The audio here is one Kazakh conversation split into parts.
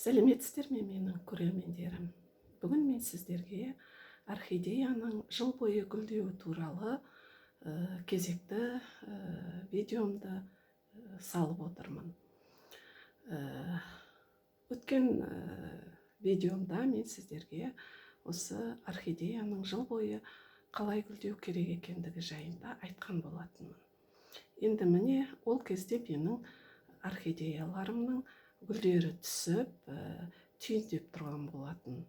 Сәлеметсіздер ме менің көрермендерім? Бүгін мен сіздерге орхидеяның жыл бойы гүлдеуі туралы кезекті видеомды салып отырмын. Өткен видеомда мен сіздерге осы орхидеяның жыл бойы қалай гүлдеу керек екендігі жайында айтқан болатынмын. Енді міне ол кезде менің орхидеяларымның гүлдері түсіп, түйіндеп тұрған болатын.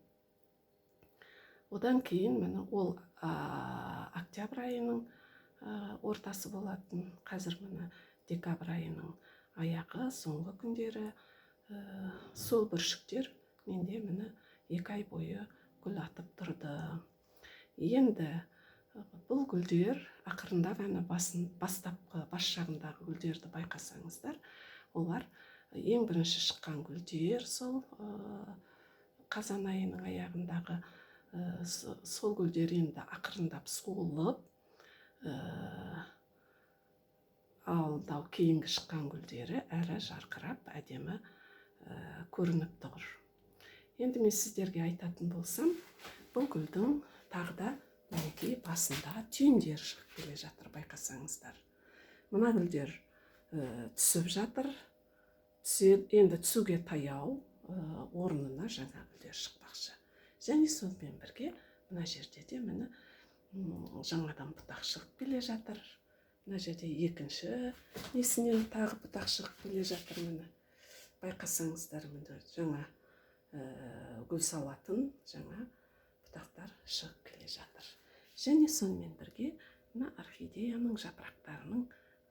Одан кейін міне ол октябрь айының ортасы болатын. Қазір міне декабрь айының аяғы, соңғы күндері сол бүршіктер менде міне 2 ай бойы гүл атып тұрды. Енді бұл гүлдер ақырындап бастапқы бас жағындағы гүлдерді байқасаңыздар, олар ең бірінші шыққан гүлдер сол қазан айының аяғындағы сол гүлдер енді ақырындап суылып, ал кейінгі шыққан гүлдері әрі жарқырап әдемі көрініп тұр. Енді мен сіздерге айтатын болсам, бұл гүлдің тағы да мінекей басында түйіндер шығып келе жатыр, байқасаңыздар. Мына гүлдер түсіп жатыр. Енді түсуге таяу, орнына жаңа гүлдер шықпақшы. Және сонымен бірге мына жерде де міне жаңадан бұтақ шығып келе жатыр. Мына жерде екінші несінен тағы бұтақ шығып келе жатыр. Міне байқасаңыздар, міне жаңа гүл салатын жаңа бұтақтар шығып келе жатыр. Және сонымен бірге мына орхидеяның жапырақтарының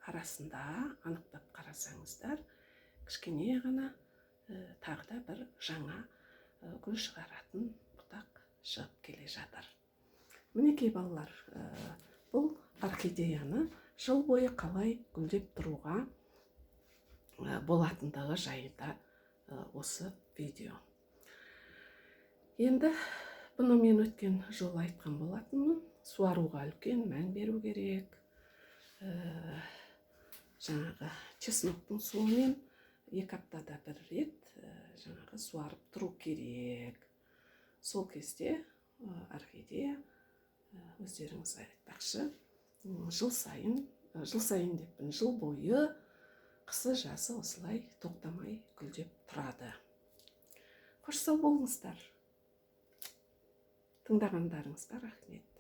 арасында анықтап қарасаңыздар, кішкене ғана тағы да бір жаңа гүл шығаратын бұтақ шығып келе жатыр. Мінекей балалар, бұл орхидеяны жыл бойы қалай гүлдеп тұруға болатындығы жайында осы видео. Енді бұны мен өткен жолы айтқан болатынмын. Суаруға үлкен мән беру керек. Жаңағы чесноктың суымен 2 аптада бір рет жаңағы суарып тұру керек. Сол кезде орхидея өздеріңіз айтпақшы, жыл сайын деппін, жыл бойы қысы жазы осылай тоқтамай гүлдеп тұрады. Қош сау болыңыздар. Тыңдағандарыңызға рахмет.